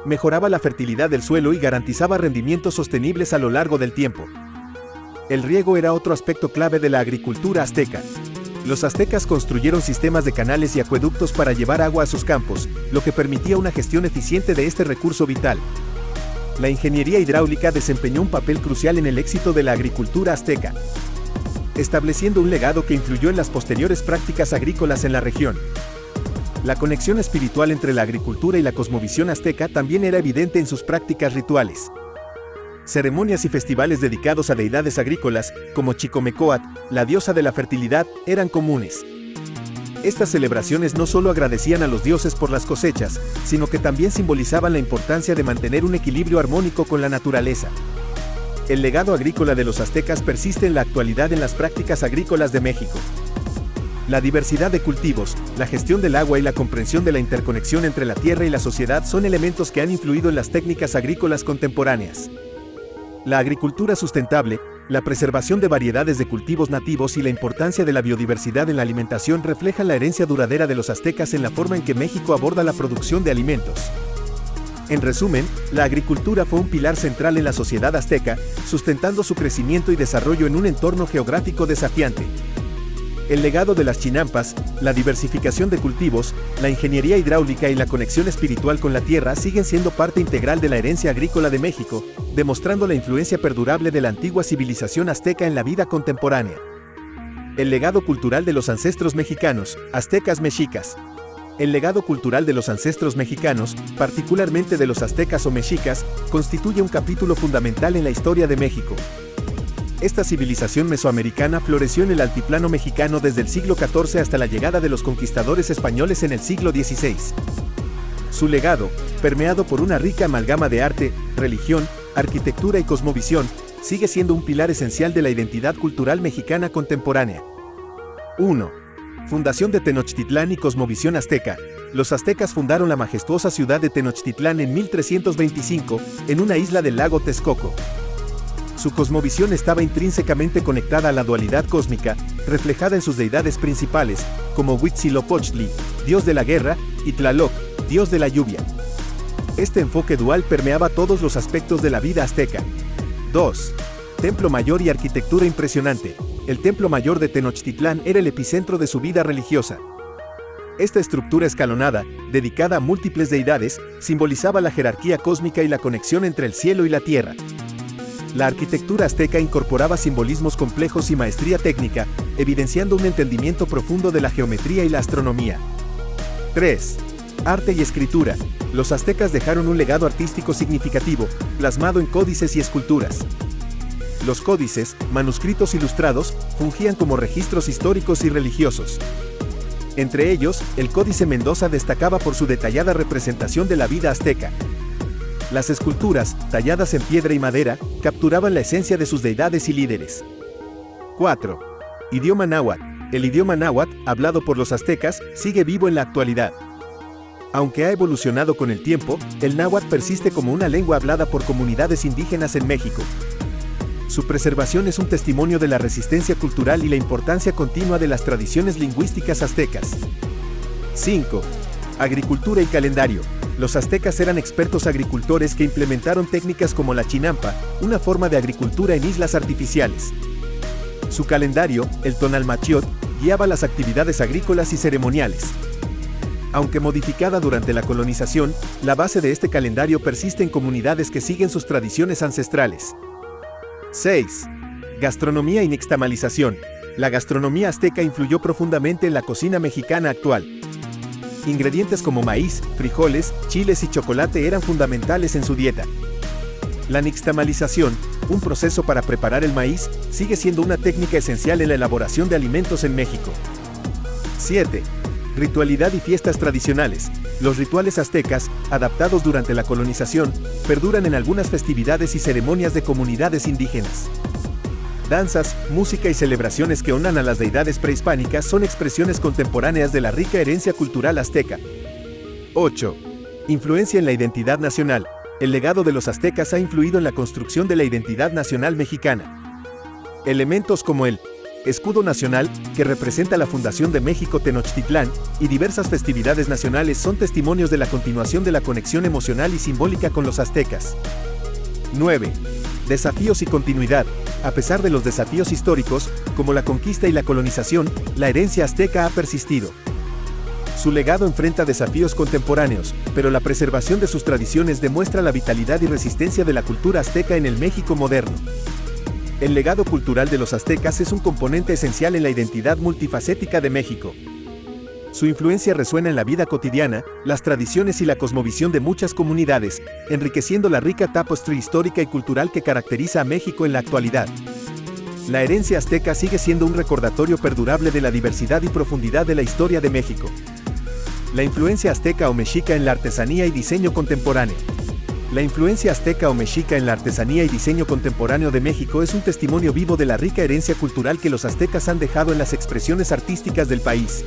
mejoraba la fertilidad del suelo y garantizaba rendimientos sostenibles a lo largo del tiempo. El riego era otro aspecto clave de la agricultura azteca. Los aztecas construyeron sistemas de canales y acueductos para llevar agua a sus campos, lo que permitía una gestión eficiente de este recurso vital. La ingeniería hidráulica desempeñó un papel crucial en el éxito de la agricultura azteca, estableciendo un legado que influyó en las posteriores prácticas agrícolas en la región. La conexión espiritual entre la agricultura y la cosmovisión azteca también era evidente en sus prácticas rituales. Ceremonias y festivales dedicados a deidades agrícolas, como Chicomecoatl, la diosa de la fertilidad, eran comunes. Estas celebraciones no solo agradecían a los dioses por las cosechas, sino que también simbolizaban la importancia de mantener un equilibrio armónico con la naturaleza. El legado agrícola de los aztecas persiste en la actualidad en las prácticas agrícolas de México. La diversidad de cultivos, la gestión del agua y la comprensión de la interconexión entre la tierra y la sociedad son elementos que han influido en las técnicas agrícolas contemporáneas. La agricultura sustentable, la preservación de variedades de cultivos nativos y la importancia de la biodiversidad en la alimentación reflejan la herencia duradera de los aztecas en la forma en que México aborda la producción de alimentos. En resumen, la agricultura fue un pilar central en la sociedad azteca, sustentando su crecimiento y desarrollo en un entorno geográfico desafiante. El legado de las chinampas, la diversificación de cultivos, la ingeniería hidráulica y la conexión espiritual con la tierra siguen siendo parte integral de la herencia agrícola de México, demostrando la influencia perdurable de la antigua civilización azteca en la vida contemporánea. El legado cultural de los ancestros mexicanos, aztecas mexicas. El legado cultural de los ancestros mexicanos, particularmente de los aztecas o mexicas, constituye un capítulo fundamental en la historia de México. Esta civilización mesoamericana floreció en el altiplano mexicano desde el siglo XIV hasta la llegada de los conquistadores españoles en el siglo XVI. Su legado, permeado por una rica amalgama de arte, religión, arquitectura y cosmovisión, sigue siendo un pilar esencial de la identidad cultural mexicana contemporánea. 1. Fundación de Tenochtitlán y cosmovisión azteca. Los aztecas fundaron la majestuosa ciudad de Tenochtitlán en 1325, en una isla del lago Texcoco. Su cosmovisión estaba intrínsecamente conectada a la dualidad cósmica, reflejada en sus deidades principales, como Huitzilopochtli, dios de la guerra, y Tlaloc, dios de la lluvia. Este enfoque dual permeaba todos los aspectos de la vida azteca. 2. Templo Mayor y arquitectura impresionante. El Templo Mayor de Tenochtitlán era el epicentro de su vida religiosa. Esta estructura escalonada, dedicada a múltiples deidades, simbolizaba la jerarquía cósmica y la conexión entre el cielo y la tierra. La arquitectura azteca incorporaba simbolismos complejos y maestría técnica, evidenciando un entendimiento profundo de la geometría y la astronomía. 3. Arte y escritura. Los aztecas dejaron un legado artístico significativo, plasmado en códices y esculturas. Los códices, manuscritos ilustrados, fungían como registros históricos y religiosos. Entre ellos, el Códice Mendoza destacaba por su detallada representación de la vida azteca. Las esculturas, talladas en piedra y madera, capturaban la esencia de sus deidades y líderes. 4. Idioma náhuatl. El idioma náhuatl, hablado por los aztecas, sigue vivo en la actualidad. Aunque ha evolucionado con el tiempo, el náhuatl persiste como una lengua hablada por comunidades indígenas en México. Su preservación es un testimonio de la resistencia cultural y la importancia continua de las tradiciones lingüísticas aztecas. 5. Agricultura y calendario. Los aztecas eran expertos agricultores que implementaron técnicas como la chinampa, una forma de agricultura en islas artificiales. Su calendario, el Tonalmachiot, guiaba las actividades agrícolas y ceremoniales. Aunque modificada durante la colonización, la base de este calendario persiste en comunidades que siguen sus tradiciones ancestrales. 6. Gastronomía y nixtamalización. La gastronomía azteca influyó profundamente en la cocina mexicana actual. Ingredientes como maíz, frijoles, chiles y chocolate eran fundamentales en su dieta. La nixtamalización, un proceso para preparar el maíz, sigue siendo una técnica esencial en la elaboración de alimentos en México. 7. Ritualidad y fiestas tradicionales. Los rituales aztecas, adaptados durante la colonización, perduran en algunas festividades y ceremonias de comunidades indígenas. Danzas, música y celebraciones que honran a las deidades prehispánicas son expresiones contemporáneas de la rica herencia cultural azteca. 8. Influencia en la identidad nacional. El legado de los aztecas ha influido en la construcción de la identidad nacional mexicana. Elementos como el escudo nacional, que representa la fundación de México Tenochtitlán, y diversas festividades nacionales son testimonios de la continuación de la conexión emocional y simbólica con los aztecas. 9. Desafíos y continuidad. A pesar de los desafíos históricos, como la conquista y la colonización, la herencia azteca ha persistido. Su legado enfrenta desafíos contemporáneos, pero la preservación de sus tradiciones demuestra la vitalidad y resistencia de la cultura azteca en el México moderno. El legado cultural de los aztecas es un componente esencial en la identidad multifacética de México. Su influencia resuena en la vida cotidiana, las tradiciones y la cosmovisión de muchas comunidades, enriqueciendo la rica tapestry histórica y cultural que caracteriza a México en la actualidad. La herencia azteca sigue siendo un recordatorio perdurable de la diversidad y profundidad de la historia de México. La influencia azteca o mexica en la artesanía y diseño contemporáneo. La influencia azteca o mexica en la artesanía y diseño contemporáneo de México es un testimonio vivo de la rica herencia cultural que los aztecas han dejado en las expresiones artísticas del país.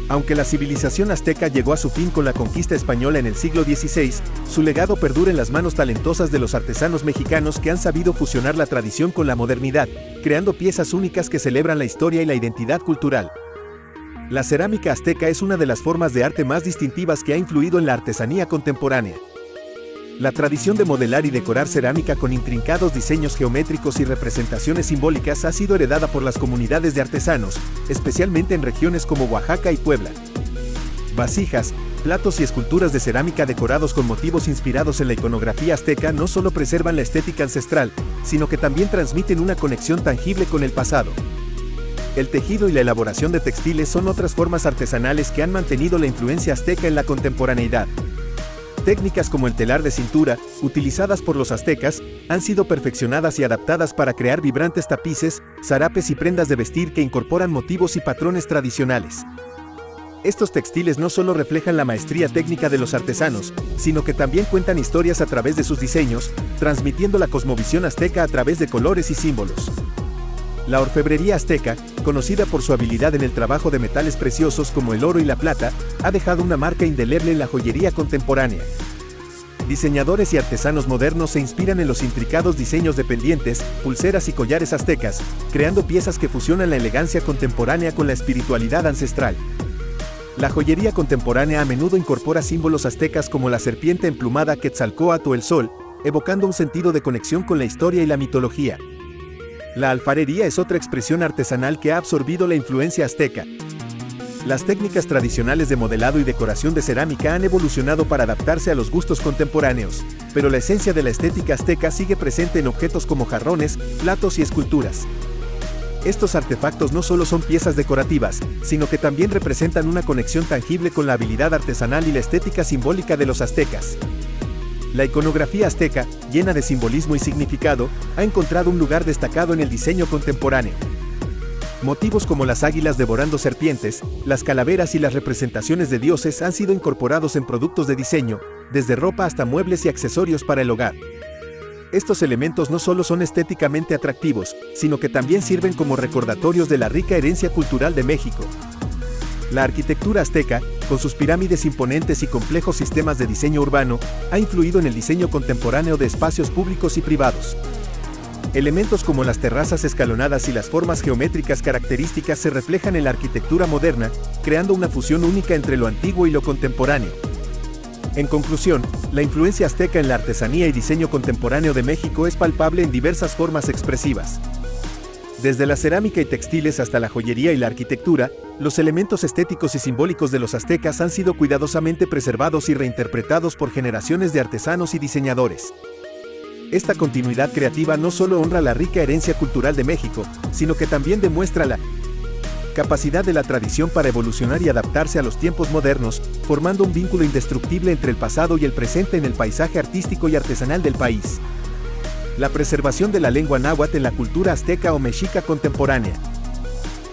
Aunque la civilización azteca llegó a su fin con la conquista española en el siglo XVI, su legado perdura en las manos talentosas de los artesanos mexicanos que han sabido fusionar la tradición con la modernidad, creando piezas únicas que celebran la historia y la identidad cultural. La cerámica azteca es una de las formas de arte más distintivas que ha influido en la artesanía contemporánea. La tradición de modelar y decorar cerámica con intrincados diseños geométricos y representaciones simbólicas ha sido heredada por las comunidades de artesanos, especialmente en regiones como Oaxaca y Puebla. Vasijas, platos y esculturas de cerámica decorados con motivos inspirados en la iconografía azteca no solo preservan la estética ancestral, sino que también transmiten una conexión tangible con el pasado. El tejido y la elaboración de textiles son otras formas artesanales que han mantenido la influencia azteca en la contemporaneidad. Técnicas como el telar de cintura, utilizadas por los aztecas, han sido perfeccionadas y adaptadas para crear vibrantes tapices, zarapes y prendas de vestir que incorporan motivos y patrones tradicionales. Estos textiles no solo reflejan la maestría técnica de los artesanos, sino que también cuentan historias a través de sus diseños, transmitiendo la cosmovisión azteca a través de colores y símbolos. La orfebrería azteca, conocida por su habilidad en el trabajo de metales preciosos como el oro y la plata, ha dejado una marca indeleble en la joyería contemporánea. Diseñadores y artesanos modernos se inspiran en los intricados diseños de pendientes, pulseras y collares aztecas, creando piezas que fusionan la elegancia contemporánea con la espiritualidad ancestral. La joyería contemporánea a menudo incorpora símbolos aztecas como la serpiente emplumada Quetzalcóatl o el sol, evocando un sentido de conexión con la historia y la mitología. La alfarería es otra expresión artesanal que ha absorbido la influencia azteca. Las técnicas tradicionales de modelado y decoración de cerámica han evolucionado para adaptarse a los gustos contemporáneos, pero la esencia de la estética azteca sigue presente en objetos como jarrones, platos y esculturas. Estos artefactos no solo son piezas decorativas, sino que también representan una conexión tangible con la habilidad artesanal y la estética simbólica de los aztecas. La iconografía azteca, llena de simbolismo y significado, ha encontrado un lugar destacado en el diseño contemporáneo. Motivos como las águilas devorando serpientes, las calaveras y las representaciones de dioses han sido incorporados en productos de diseño, desde ropa hasta muebles y accesorios para el hogar. Estos elementos no solo son estéticamente atractivos, sino que también sirven como recordatorios de la rica herencia cultural de México. La arquitectura azteca, con sus pirámides imponentes y complejos sistemas de diseño urbano, ha influido en el diseño contemporáneo de espacios públicos y privados. Elementos como las terrazas escalonadas y las formas geométricas características se reflejan en la arquitectura moderna, creando una fusión única entre lo antiguo y lo contemporáneo. En conclusión, la influencia azteca en la artesanía y diseño contemporáneo de México es palpable en diversas formas expresivas. Desde la cerámica y textiles hasta la joyería y la arquitectura, los elementos estéticos y simbólicos de los aztecas han sido cuidadosamente preservados y reinterpretados por generaciones de artesanos y diseñadores. Esta continuidad creativa no solo honra la rica herencia cultural de México, sino que también demuestra la capacidad de la tradición para evolucionar y adaptarse a los tiempos modernos, formando un vínculo indestructible entre el pasado y el presente en el paisaje artístico y artesanal del país. La preservación de la lengua náhuatl en la cultura azteca o mexica contemporánea.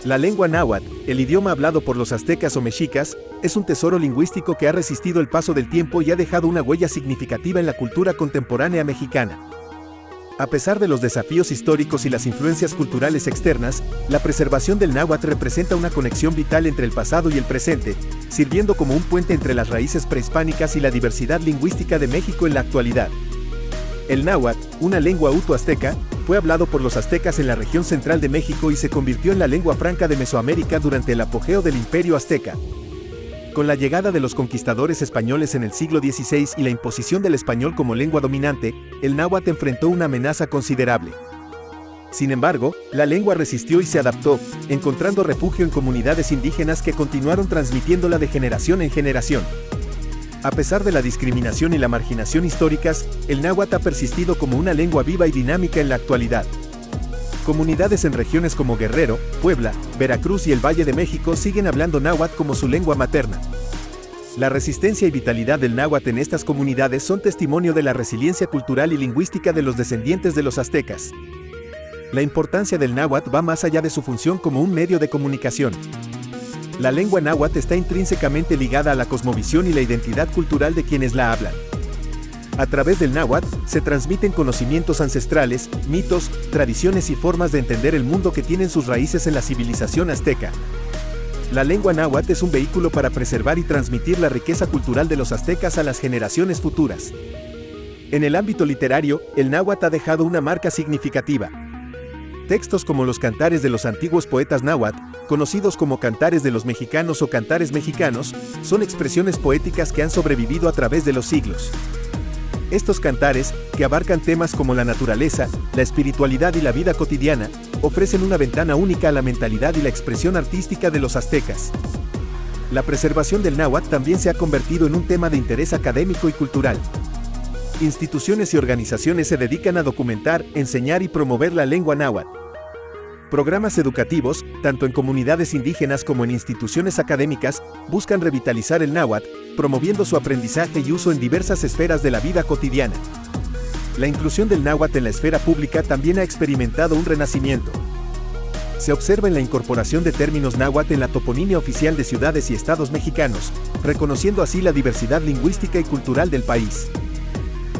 La lengua náhuatl, el idioma hablado por los aztecas o mexicas, es un tesoro lingüístico que ha resistido el paso del tiempo y ha dejado una huella significativa en la cultura contemporánea mexicana. A pesar de los desafíos históricos y las influencias culturales externas, la preservación del náhuatl representa una conexión vital entre el pasado y el presente, sirviendo como un puente entre las raíces prehispánicas y la diversidad lingüística de México en la actualidad. El náhuatl, una lengua uto-azteca, fue hablado por los aztecas en la región central de México y se convirtió en la lengua franca de Mesoamérica durante el apogeo del Imperio Azteca. Con la llegada de los conquistadores españoles en el siglo XVI y la imposición del español como lengua dominante, el náhuatl enfrentó una amenaza considerable. Sin embargo, la lengua resistió y se adaptó, encontrando refugio en comunidades indígenas que continuaron transmitiéndola de generación en generación. A pesar de la discriminación y la marginación históricas, el náhuatl ha persistido como una lengua viva y dinámica en la actualidad. Comunidades en regiones como Guerrero, Puebla, Veracruz y el Valle de México siguen hablando náhuatl como su lengua materna. La resistencia y vitalidad del náhuatl en estas comunidades son testimonio de la resiliencia cultural y lingüística de los descendientes de los aztecas. La importancia del náhuatl va más allá de su función como un medio de comunicación. La lengua náhuatl está intrínsecamente ligada a la cosmovisión y la identidad cultural de quienes la hablan. A través del náhuatl, se transmiten conocimientos ancestrales, mitos, tradiciones y formas de entender el mundo que tienen sus raíces en la civilización azteca. La lengua náhuatl es un vehículo para preservar y transmitir la riqueza cultural de los aztecas a las generaciones futuras. En el ámbito literario, el náhuatl ha dejado una marca significativa. Textos como los cantares de los antiguos poetas náhuatl, conocidos como cantares de los mexicanos o cantares mexicanos, son expresiones poéticas que han sobrevivido a través de los siglos. Estos cantares, que abarcan temas como la naturaleza, la espiritualidad y la vida cotidiana, ofrecen una ventana única a la mentalidad y la expresión artística de los aztecas. La preservación del náhuatl también se ha convertido en un tema de interés académico y cultural. Instituciones y organizaciones se dedican a documentar, enseñar y promover la lengua náhuatl. Programas educativos, tanto en comunidades indígenas como en instituciones académicas, buscan revitalizar el náhuatl, promoviendo su aprendizaje y uso en diversas esferas de la vida cotidiana. La inclusión del náhuatl en la esfera pública también ha experimentado un renacimiento. Se observa en la incorporación de términos náhuatl en la toponimia oficial de ciudades y estados mexicanos, reconociendo así la diversidad lingüística y cultural del país.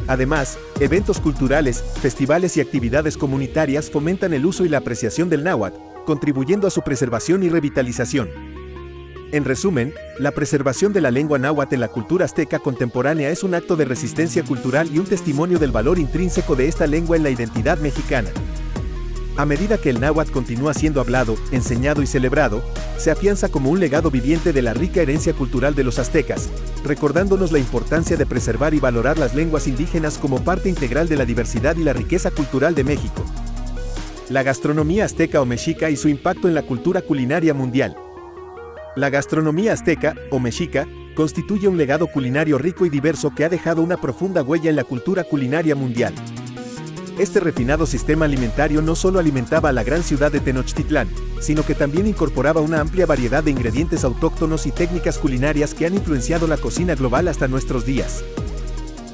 Además, eventos culturales, festivales y actividades comunitarias fomentan el uso y la apreciación del náhuatl, contribuyendo a su preservación y revitalización. En resumen, la preservación de la lengua náhuatl en la cultura azteca contemporánea es un acto de resistencia cultural y un testimonio del valor intrínseco de esta lengua en la identidad mexicana. A medida que el náhuatl continúa siendo hablado, enseñado y celebrado, se afianza como un legado viviente de la rica herencia cultural de los aztecas, recordándonos la importancia de preservar y valorar las lenguas indígenas como parte integral de la diversidad y la riqueza cultural de México. La gastronomía azteca o mexica y su impacto en la cultura culinaria mundial. La gastronomía azteca, o mexica, constituye un legado culinario rico y diverso que ha dejado una profunda huella en la cultura culinaria mundial. Este refinado sistema alimentario no solo alimentaba a la gran ciudad de Tenochtitlán, sino que también incorporaba una amplia variedad de ingredientes autóctonos y técnicas culinarias que han influenciado la cocina global hasta nuestros días.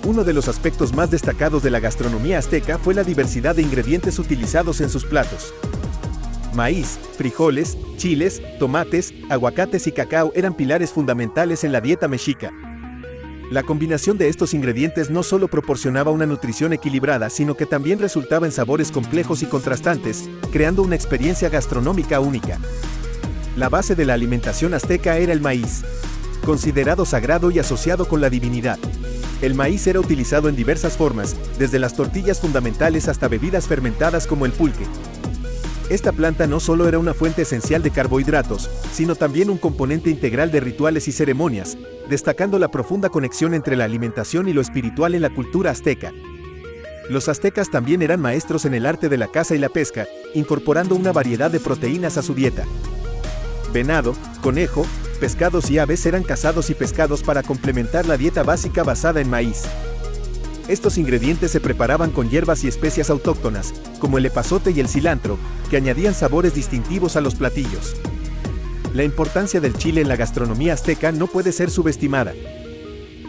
Uno de los aspectos más destacados de la gastronomía azteca fue la diversidad de ingredientes utilizados en sus platos. Maíz, frijoles, chiles, tomates, aguacates y cacao eran pilares fundamentales en la dieta mexica. La combinación de estos ingredientes no solo proporcionaba una nutrición equilibrada, sino que también resultaba en sabores complejos y contrastantes, creando una experiencia gastronómica única. La base de la alimentación azteca era el maíz, considerado sagrado y asociado con la divinidad. El maíz era utilizado en diversas formas, desde las tortillas fundamentales hasta bebidas fermentadas como el pulque. Esta planta no solo era una fuente esencial de carbohidratos, sino también un componente integral de rituales y ceremonias, destacando la profunda conexión entre la alimentación y lo espiritual en la cultura azteca. Los aztecas también eran maestros en el arte de la caza y la pesca, incorporando una variedad de proteínas a su dieta. Venado, conejo, pescados y aves eran cazados y pescados para complementar la dieta básica basada en maíz. Estos ingredientes se preparaban con hierbas y especias autóctonas, como el epazote y el cilantro, que añadían sabores distintivos a los platillos. La importancia del chile en la gastronomía azteca no puede ser subestimada.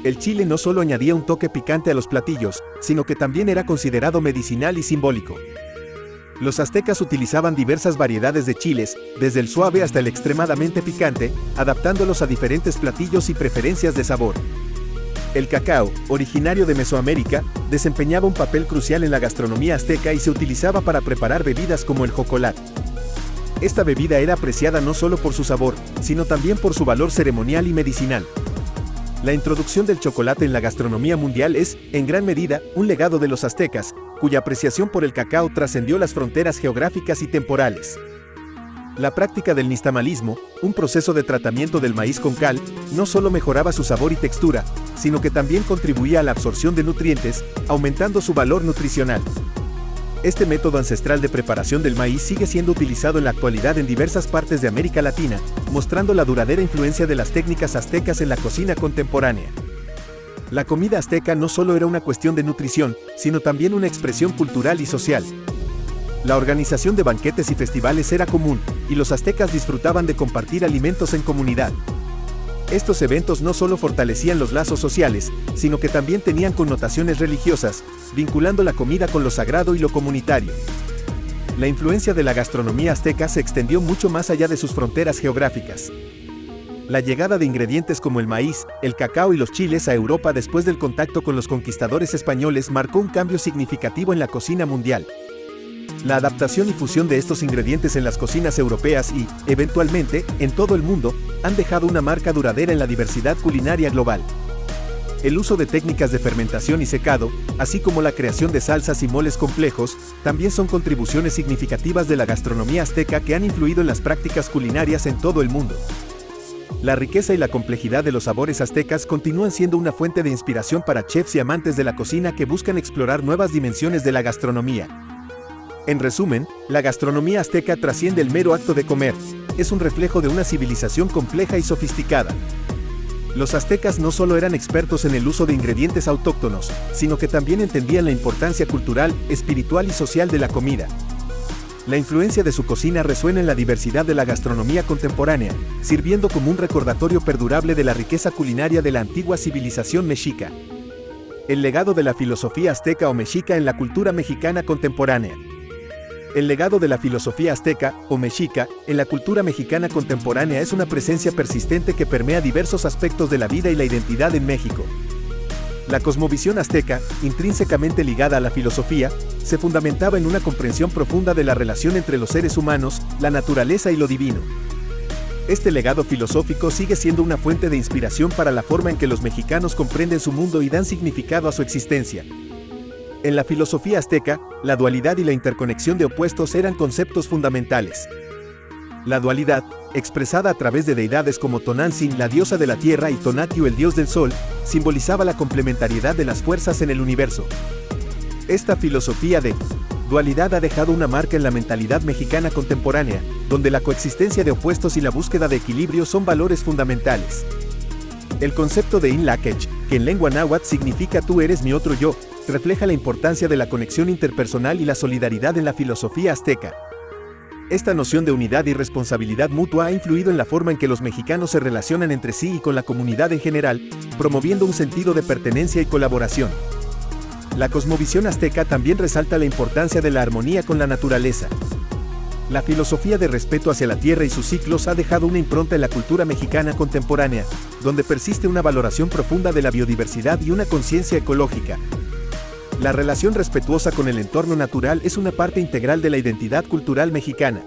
El chile no solo añadía un toque picante a los platillos, sino que también era considerado medicinal y simbólico. Los aztecas utilizaban diversas variedades de chiles, desde el suave hasta el extremadamente picante, adaptándolos a diferentes platillos y preferencias de sabor. El cacao, originario de Mesoamérica, desempeñaba un papel crucial en la gastronomía azteca y se utilizaba para preparar bebidas como el jocolat. Esta bebida era apreciada no solo por su sabor, sino también por su valor ceremonial y medicinal. La introducción del chocolate en la gastronomía mundial es, en gran medida, un legado de los aztecas, cuya apreciación por el cacao trascendió las fronteras geográficas y temporales. La práctica del nixtamalismo, un proceso de tratamiento del maíz con cal, no solo mejoraba su sabor y textura, sino que también contribuía a la absorción de nutrientes, aumentando su valor nutricional. Este método ancestral de preparación del maíz sigue siendo utilizado en la actualidad en diversas partes de América Latina, mostrando la duradera influencia de las técnicas aztecas en la cocina contemporánea. La comida azteca no solo era una cuestión de nutrición, sino también una expresión cultural y social. La organización de banquetes y festivales era común, y los aztecas disfrutaban de compartir alimentos en comunidad. Estos eventos no solo fortalecían los lazos sociales, sino que también tenían connotaciones religiosas, vinculando la comida con lo sagrado y lo comunitario. La influencia de la gastronomía azteca se extendió mucho más allá de sus fronteras geográficas. La llegada de ingredientes como el maíz, el cacao y los chiles a Europa después del contacto con los conquistadores españoles marcó un cambio significativo en la cocina mundial. La adaptación y fusión de estos ingredientes en las cocinas europeas y, eventualmente, en todo el mundo, han dejado una marca duradera en la diversidad culinaria global. El uso de técnicas de fermentación y secado, así como la creación de salsas y moles complejos, también son contribuciones significativas de la gastronomía azteca que han influido en las prácticas culinarias en todo el mundo. La riqueza y la complejidad de los sabores aztecas continúan siendo una fuente de inspiración para chefs y amantes de la cocina que buscan explorar nuevas dimensiones de la gastronomía. En resumen, la gastronomía azteca trasciende el mero acto de comer, es un reflejo de una civilización compleja y sofisticada. Los aztecas no solo eran expertos en el uso de ingredientes autóctonos, sino que también entendían la importancia cultural, espiritual y social de la comida. La influencia de su cocina resuena en la diversidad de la gastronomía contemporánea, sirviendo como un recordatorio perdurable de la riqueza culinaria de la antigua civilización mexica. El legado de la filosofía azteca o mexica en la cultura mexicana contemporánea. El legado de la filosofía azteca, o mexica, en la cultura mexicana contemporánea es una presencia persistente que permea diversos aspectos de la vida y la identidad en México. La cosmovisión azteca, intrínsecamente ligada a la filosofía, se fundamentaba en una comprensión profunda de la relación entre los seres humanos, la naturaleza y lo divino. Este legado filosófico sigue siendo una fuente de inspiración para la forma en que los mexicanos comprenden su mundo y dan significado a su existencia. En la filosofía azteca, la dualidad y la interconexión de opuestos eran conceptos fundamentales. La dualidad, expresada a través de deidades como Tonantzin, la diosa de la tierra, y Tonatiuh, el dios del sol, simbolizaba la complementariedad de las fuerzas en el universo. Esta filosofía de dualidad ha dejado una marca en la mentalidad mexicana contemporánea, donde la coexistencia de opuestos y la búsqueda de equilibrio son valores fundamentales. El concepto de Inlakech, que en lengua náhuatl significa tú eres mi otro yo, refleja la importancia de la conexión interpersonal y la solidaridad en la filosofía azteca. Esta noción de unidad y responsabilidad mutua ha influido en la forma en que los mexicanos se relacionan entre sí y con la comunidad en general, promoviendo un sentido de pertenencia y colaboración. La cosmovisión azteca también resalta la importancia de la armonía con la naturaleza. La filosofía de respeto hacia la tierra y sus ciclos ha dejado una impronta en la cultura mexicana contemporánea, donde persiste una valoración profunda de la biodiversidad y una conciencia ecológica. La relación respetuosa con el entorno natural es una parte integral de la identidad cultural mexicana.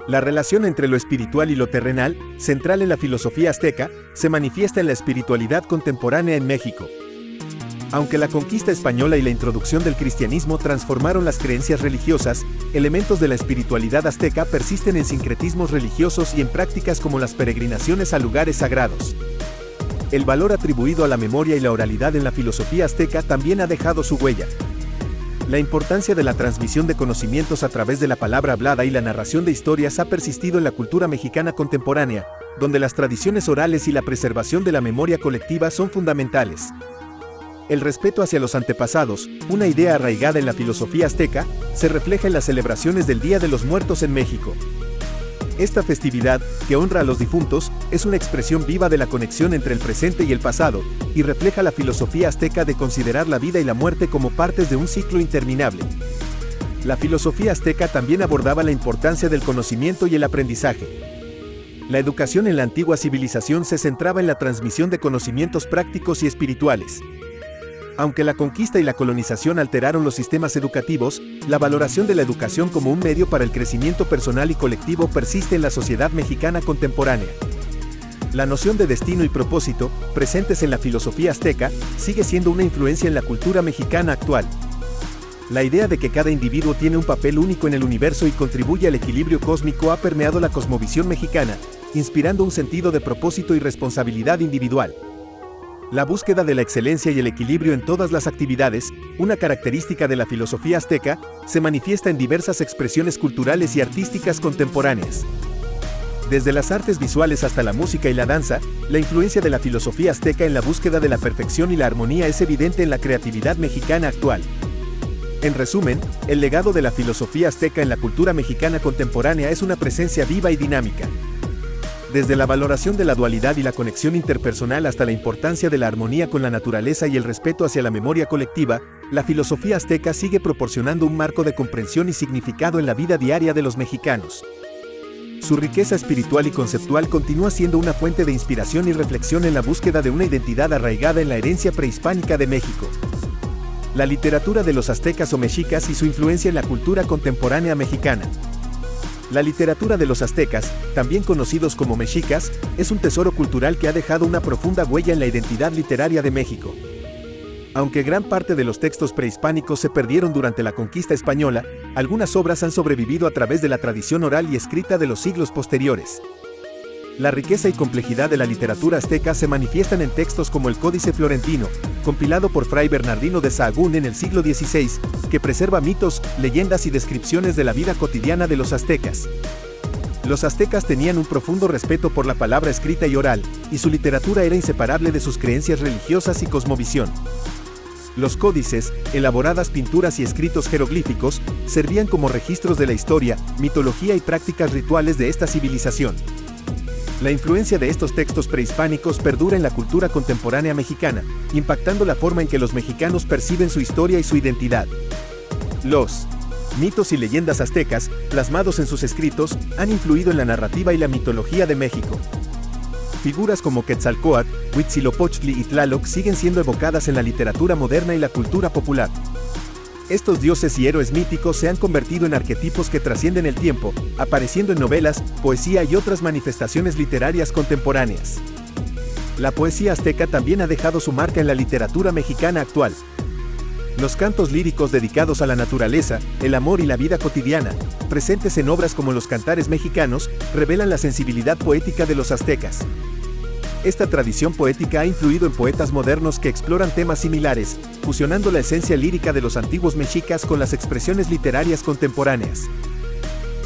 La relación entre lo espiritual y lo terrenal, central en la filosofía azteca, se manifiesta en la espiritualidad contemporánea en México. Aunque la conquista española y la introducción del cristianismo transformaron las creencias religiosas, elementos de la espiritualidad azteca persisten en sincretismos religiosos y en prácticas como las peregrinaciones a lugares sagrados. El valor atribuido a la memoria y la oralidad en la filosofía azteca también ha dejado su huella. La importancia de la transmisión de conocimientos a través de la palabra hablada y la narración de historias ha persistido en la cultura mexicana contemporánea, donde las tradiciones orales y la preservación de la memoria colectiva son fundamentales. El respeto hacia los antepasados, una idea arraigada en la filosofía azteca, se refleja en las celebraciones del Día de los Muertos en México. Esta festividad, que honra a los difuntos, es una expresión viva de la conexión entre el presente y el pasado, y refleja la filosofía azteca de considerar la vida y la muerte como partes de un ciclo interminable. La filosofía azteca también abordaba la importancia del conocimiento y el aprendizaje. La educación en la antigua civilización se centraba en la transmisión de conocimientos prácticos y espirituales. Aunque la conquista y la colonización alteraron los sistemas educativos, la valoración de la educación como un medio para el crecimiento personal y colectivo persiste en la sociedad mexicana contemporánea. La noción de destino y propósito, presentes en la filosofía azteca, sigue siendo una influencia en la cultura mexicana actual. La idea de que cada individuo tiene un papel único en el universo y contribuye al equilibrio cósmico ha permeado la cosmovisión mexicana, inspirando un sentido de propósito y responsabilidad individual. La búsqueda de la excelencia y el equilibrio en todas las actividades, una característica de la filosofía azteca, se manifiesta en diversas expresiones culturales y artísticas contemporáneas. Desde las artes visuales hasta la música y la danza, la influencia de la filosofía azteca en la búsqueda de la perfección y la armonía es evidente en la creatividad mexicana actual. En resumen, el legado de la filosofía azteca en la cultura mexicana contemporánea es una presencia viva y dinámica. Desde la valoración de la dualidad y la conexión interpersonal hasta la importancia de la armonía con la naturaleza y el respeto hacia la memoria colectiva, la filosofía azteca sigue proporcionando un marco de comprensión y significado en la vida diaria de los mexicanos. Su riqueza espiritual y conceptual continúa siendo una fuente de inspiración y reflexión en la búsqueda de una identidad arraigada en la herencia prehispánica de México. La literatura de los aztecas o mexicas y su influencia en la cultura contemporánea mexicana. La literatura de los aztecas, también conocidos como mexicas, es un tesoro cultural que ha dejado una profunda huella en la identidad literaria de México. Aunque gran parte de los textos prehispánicos se perdieron durante la conquista española, algunas obras han sobrevivido a través de la tradición oral y escrita de los siglos posteriores. La riqueza y complejidad de la literatura azteca se manifiestan en textos como el Códice Florentino, compilado por Fray Bernardino de Sahagún en el siglo XVI, que preserva mitos, leyendas y descripciones de la vida cotidiana de los aztecas. Los aztecas tenían un profundo respeto por la palabra escrita y oral, y su literatura era inseparable de sus creencias religiosas y cosmovisión. Los códices, elaboradas pinturas y escritos jeroglíficos, servían como registros de la historia, mitología y prácticas rituales de esta civilización. La influencia de estos textos prehispánicos perdura en la cultura contemporánea mexicana, impactando la forma en que los mexicanos perciben su historia y su identidad. Los mitos y leyendas aztecas, plasmados en sus escritos, han influido en la narrativa y la mitología de México. Figuras como Quetzalcóatl, Huitzilopochtli y Tlaloc siguen siendo evocadas en la literatura moderna y la cultura popular. Estos dioses y héroes míticos se han convertido en arquetipos que trascienden el tiempo, apareciendo en novelas, poesía y otras manifestaciones literarias contemporáneas. La poesía azteca también ha dejado su marca en la literatura mexicana actual. Los cantos líricos dedicados a la naturaleza, el amor y la vida cotidiana, presentes en obras como los cantares mexicanos, revelan la sensibilidad poética de los aztecas. Esta tradición poética ha influido en poetas modernos que exploran temas similares, fusionando la esencia lírica de los antiguos mexicas con las expresiones literarias contemporáneas.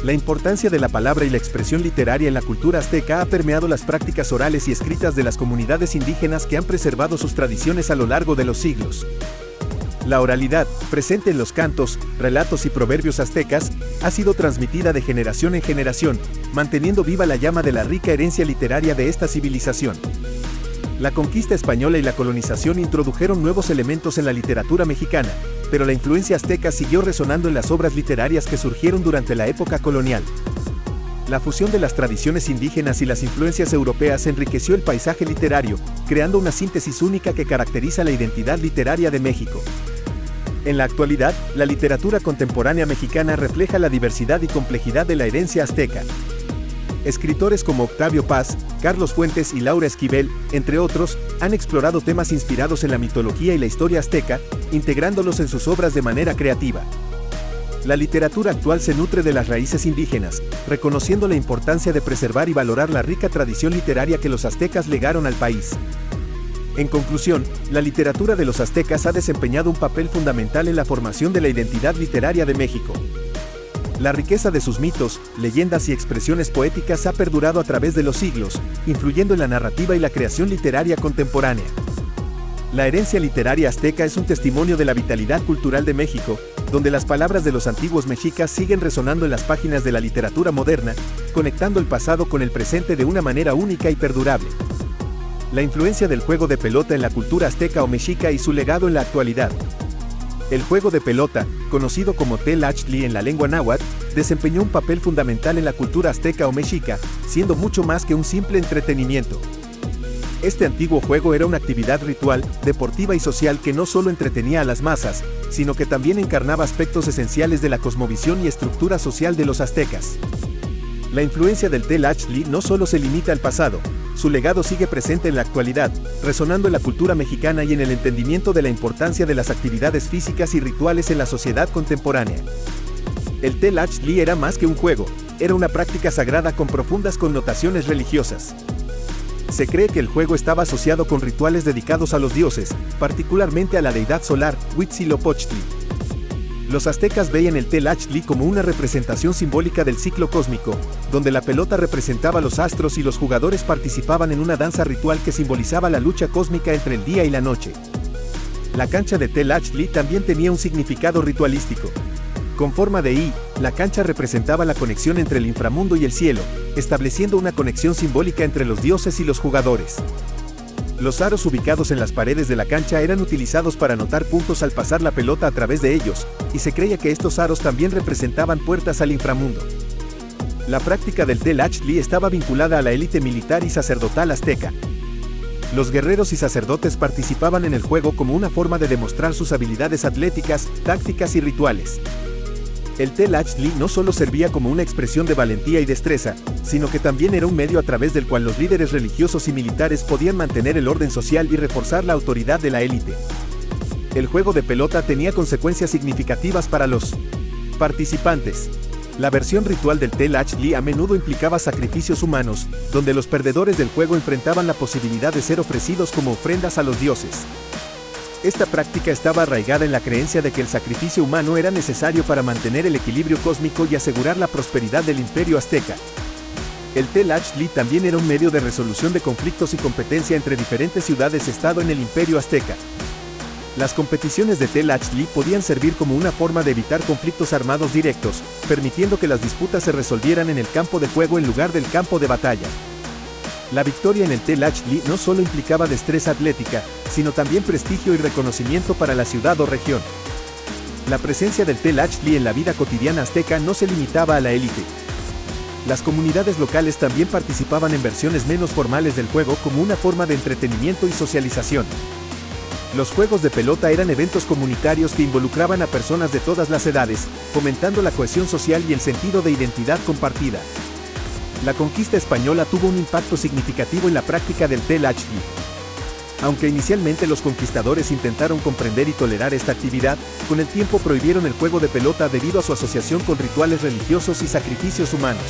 La importancia de la palabra y la expresión literaria en la cultura azteca ha permeado las prácticas orales y escritas de las comunidades indígenas que han preservado sus tradiciones a lo largo de los siglos. La oralidad, presente en los cantos, relatos y proverbios aztecas, ha sido transmitida de generación en generación, manteniendo viva la llama de la rica herencia literaria de esta civilización. La conquista española y la colonización introdujeron nuevos elementos en la literatura mexicana, pero la influencia azteca siguió resonando en las obras literarias que surgieron durante la época colonial. La fusión de las tradiciones indígenas y las influencias europeas enriqueció el paisaje literario, creando una síntesis única que caracteriza la identidad literaria de México. En la actualidad, la literatura contemporánea mexicana refleja la diversidad y complejidad de la herencia azteca. Escritores como Octavio Paz, Carlos Fuentes y Laura Esquivel, entre otros, han explorado temas inspirados en la mitología y la historia azteca, integrándolos en sus obras de manera creativa. La literatura actual se nutre de las raíces indígenas, reconociendo la importancia de preservar y valorar la rica tradición literaria que los aztecas legaron al país. En conclusión, la literatura de los aztecas ha desempeñado un papel fundamental en la formación de la identidad literaria de México. La riqueza de sus mitos, leyendas y expresiones poéticas ha perdurado a través de los siglos, influyendo en la narrativa y la creación literaria contemporánea. La herencia literaria azteca es un testimonio de la vitalidad cultural de México, donde las palabras de los antiguos mexicas siguen resonando en las páginas de la literatura moderna, conectando el pasado con el presente de una manera única y perdurable. La influencia del juego de pelota en la cultura azteca o mexica y su legado en la actualidad. El juego de pelota, conocido como Tlachtli en la lengua náhuatl, desempeñó un papel fundamental en la cultura azteca o mexica, siendo mucho más que un simple entretenimiento. Este antiguo juego era una actividad ritual, deportiva y social que no solo entretenía a las masas, sino que también encarnaba aspectos esenciales de la cosmovisión y estructura social de los aztecas. La influencia del Tlachtli no solo se limita al pasado, su legado sigue presente en la actualidad, resonando en la cultura mexicana y en el entendimiento de la importancia de las actividades físicas y rituales en la sociedad contemporánea. El Tlachtli era más que un juego, era una práctica sagrada con profundas connotaciones religiosas. Se cree que el juego estaba asociado con rituales dedicados a los dioses, particularmente a la deidad solar, Huitzilopochtli. Los aztecas veían el Tlachtli como una representación simbólica del ciclo cósmico, donde la pelota representaba los astros y los jugadores participaban en una danza ritual que simbolizaba la lucha cósmica entre el día y la noche. La cancha de Tlachtli también tenía un significado ritualístico. Con forma de I, la cancha representaba la conexión entre el inframundo y el cielo, estableciendo una conexión simbólica entre los dioses y los jugadores. Los aros ubicados en las paredes de la cancha eran utilizados para anotar puntos al pasar la pelota a través de ellos, y se creía que estos aros también representaban puertas al inframundo. La práctica del Tlachtli estaba vinculada a la élite militar y sacerdotal azteca. Los guerreros y sacerdotes participaban en el juego como una forma de demostrar sus habilidades atléticas, tácticas y rituales. El Tlachtli no solo servía como una expresión de valentía y destreza, sino que también era un medio a través del cual los líderes religiosos y militares podían mantener el orden social y reforzar la autoridad de la élite. El juego de pelota tenía consecuencias significativas para los participantes. La versión ritual del Tlachtli a menudo implicaba sacrificios humanos, donde los perdedores del juego enfrentaban la posibilidad de ser ofrecidos como ofrendas a los dioses. Esta práctica estaba arraigada en la creencia de que el sacrificio humano era necesario para mantener el equilibrio cósmico y asegurar la prosperidad del imperio azteca. El Tlachtli también era un medio de resolución de conflictos y competencia entre diferentes ciudades-estado en el imperio azteca. Las competiciones de Tlachtli podían servir como una forma de evitar conflictos armados directos, permitiendo que las disputas se resolvieran en el campo de juego en lugar del campo de batalla. La victoria en el Tlachtli no solo implicaba destreza atlética, sino también prestigio y reconocimiento para la ciudad o región. La presencia del Tlachtli en la vida cotidiana azteca no se limitaba a la élite. Las comunidades locales también participaban en versiones menos formales del juego como una forma de entretenimiento y socialización. Los juegos de pelota eran eventos comunitarios que involucraban a personas de todas las edades, fomentando la cohesión social y el sentido de identidad compartida. La conquista española tuvo un impacto significativo en la práctica del Tlachtli. Aunque inicialmente los conquistadores intentaron comprender y tolerar esta actividad, con el tiempo prohibieron el juego de pelota debido a su asociación con rituales religiosos y sacrificios humanos.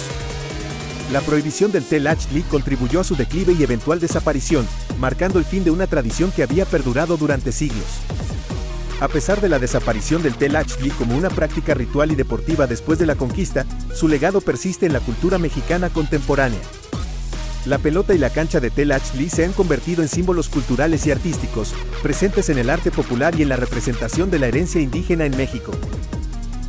La prohibición del Tlachtli contribuyó a su declive y eventual desaparición, marcando el fin de una tradición que había perdurado durante siglos. A pesar de la desaparición del Tlachtli como una práctica ritual y deportiva después de la conquista, su legado persiste en la cultura mexicana contemporánea. La pelota y la cancha de Tlachtli se han convertido en símbolos culturales y artísticos, presentes en el arte popular y en la representación de la herencia indígena en México.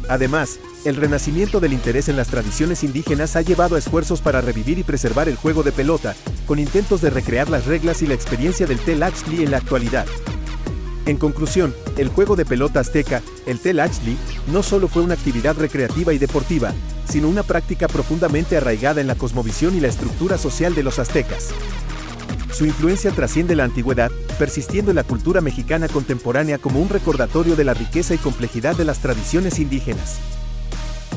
Además, el renacimiento del interés en las tradiciones indígenas ha llevado a esfuerzos para revivir y preservar el juego de pelota, con intentos de recrear las reglas y la experiencia del Tlachtli en la actualidad. En conclusión, el juego de pelota azteca, el Tlachtli, no solo fue una actividad recreativa y deportiva, sino una práctica profundamente arraigada en la cosmovisión y la estructura social de los aztecas. Su influencia trasciende la antigüedad, persistiendo en la cultura mexicana contemporánea como un recordatorio de la riqueza y complejidad de las tradiciones indígenas.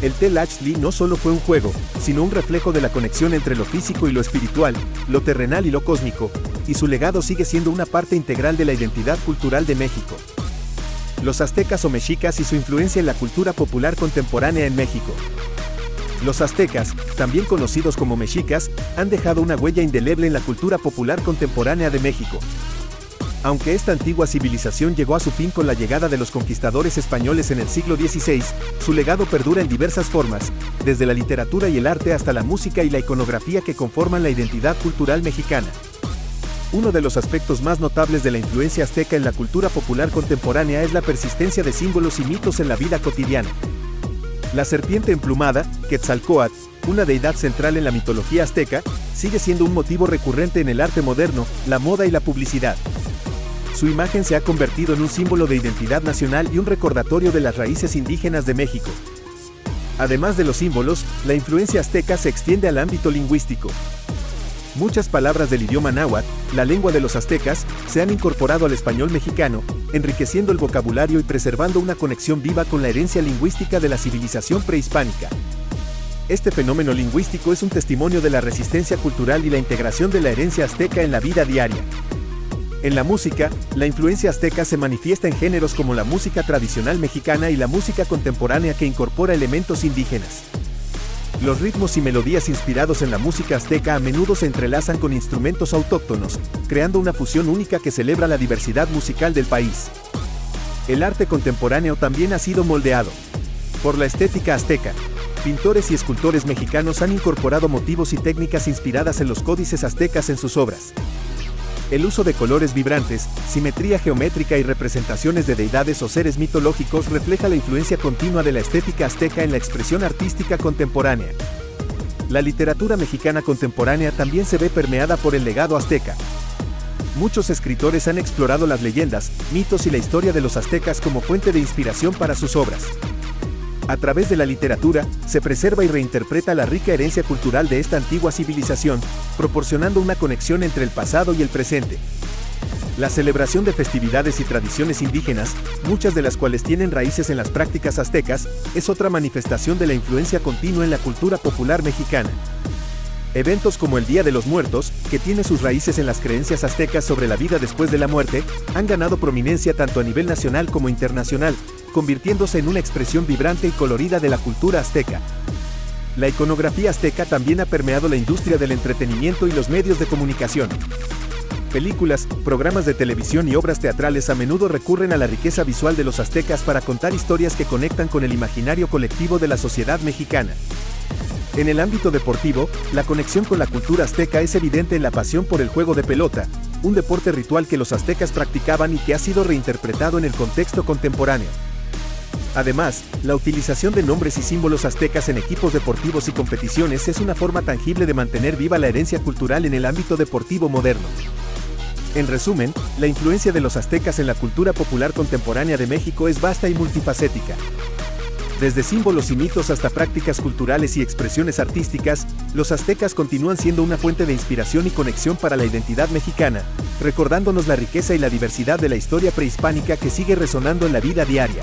El Tlachtli no solo fue un juego, sino un reflejo de la conexión entre lo físico y lo espiritual, lo terrenal y lo cósmico, y su legado sigue siendo una parte integral de la identidad cultural de México. Los aztecas o mexicas y su influencia en la cultura popular contemporánea en México. Los aztecas, también conocidos como mexicas, han dejado una huella indeleble en la cultura popular contemporánea de México. Aunque esta antigua civilización llegó a su fin con la llegada de los conquistadores españoles en el siglo XVI, su legado perdura en diversas formas, desde la literatura y el arte hasta la música y la iconografía que conforman la identidad cultural mexicana. Uno de los aspectos más notables de la influencia azteca en la cultura popular contemporánea es la persistencia de símbolos y mitos en la vida cotidiana. La serpiente emplumada, Quetzalcóatl, una deidad central en la mitología azteca, sigue siendo un motivo recurrente en el arte moderno, la moda y la publicidad. Su imagen se ha convertido en un símbolo de identidad nacional y un recordatorio de las raíces indígenas de México. Además de los símbolos, la influencia azteca se extiende al ámbito lingüístico. Muchas palabras del idioma náhuatl, la lengua de los aztecas, se han incorporado al español mexicano, enriqueciendo el vocabulario y preservando una conexión viva con la herencia lingüística de la civilización prehispánica. Este fenómeno lingüístico es un testimonio de la resistencia cultural y la integración de la herencia azteca en la vida diaria. En la música, la influencia azteca se manifiesta en géneros como la música tradicional mexicana y la música contemporánea que incorpora elementos indígenas. Los ritmos y melodías inspirados en la música azteca a menudo se entrelazan con instrumentos autóctonos, creando una fusión única que celebra la diversidad musical del país. El arte contemporáneo también ha sido moldeado por la estética azteca. Pintores y escultores mexicanos han incorporado motivos y técnicas inspiradas en los códices aztecas en sus obras. El uso de colores vibrantes, simetría geométrica y representaciones de deidades o seres mitológicos refleja la influencia continua de la estética azteca en la expresión artística contemporánea. La literatura mexicana contemporánea también se ve permeada por el legado azteca. Muchos escritores han explorado las leyendas, mitos y la historia de los aztecas como fuente de inspiración para sus obras. A través de la literatura, se preserva y reinterpreta la rica herencia cultural de esta antigua civilización, proporcionando una conexión entre el pasado y el presente. La celebración de festividades y tradiciones indígenas, muchas de las cuales tienen raíces en las prácticas aztecas, es otra manifestación de la influencia continua en la cultura popular mexicana. Eventos como el Día de los Muertos, que tiene sus raíces en las creencias aztecas sobre la vida después de la muerte, han ganado prominencia tanto a nivel nacional como internacional, convirtiéndose en una expresión vibrante y colorida de la cultura azteca. La iconografía azteca también ha permeado la industria del entretenimiento y los medios de comunicación. Películas, programas de televisión y obras teatrales a menudo recurren a la riqueza visual de los aztecas para contar historias que conectan con el imaginario colectivo de la sociedad mexicana. En el ámbito deportivo, la conexión con la cultura azteca es evidente en la pasión por el juego de pelota, un deporte ritual que los aztecas practicaban y que ha sido reinterpretado en el contexto contemporáneo. Además, la utilización de nombres y símbolos aztecas en equipos deportivos y competiciones es una forma tangible de mantener viva la herencia cultural en el ámbito deportivo moderno. En resumen, la influencia de los aztecas en la cultura popular contemporánea de México es vasta y multifacética. Desde símbolos y mitos hasta prácticas culturales y expresiones artísticas, los aztecas continúan siendo una fuente de inspiración y conexión para la identidad mexicana, recordándonos la riqueza y la diversidad de la historia prehispánica que sigue resonando en la vida diaria.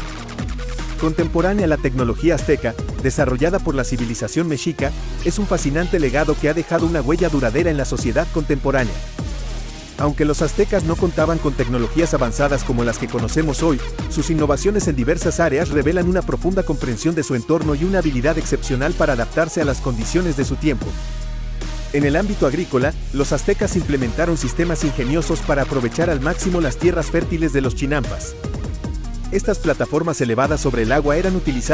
Contemporánea, la tecnología azteca, desarrollada por la civilización mexica, es un fascinante legado que ha dejado una huella duradera en la sociedad contemporánea. Aunque los aztecas no contaban con tecnologías avanzadas como las que conocemos hoy, sus innovaciones en diversas áreas revelan una profunda comprensión de su entorno y una habilidad excepcional para adaptarse a las condiciones de su tiempo. En el ámbito agrícola, los aztecas implementaron sistemas ingeniosos para aprovechar al máximo las tierras fértiles de los chinampas. Estas plataformas elevadas sobre el agua eran utilizadas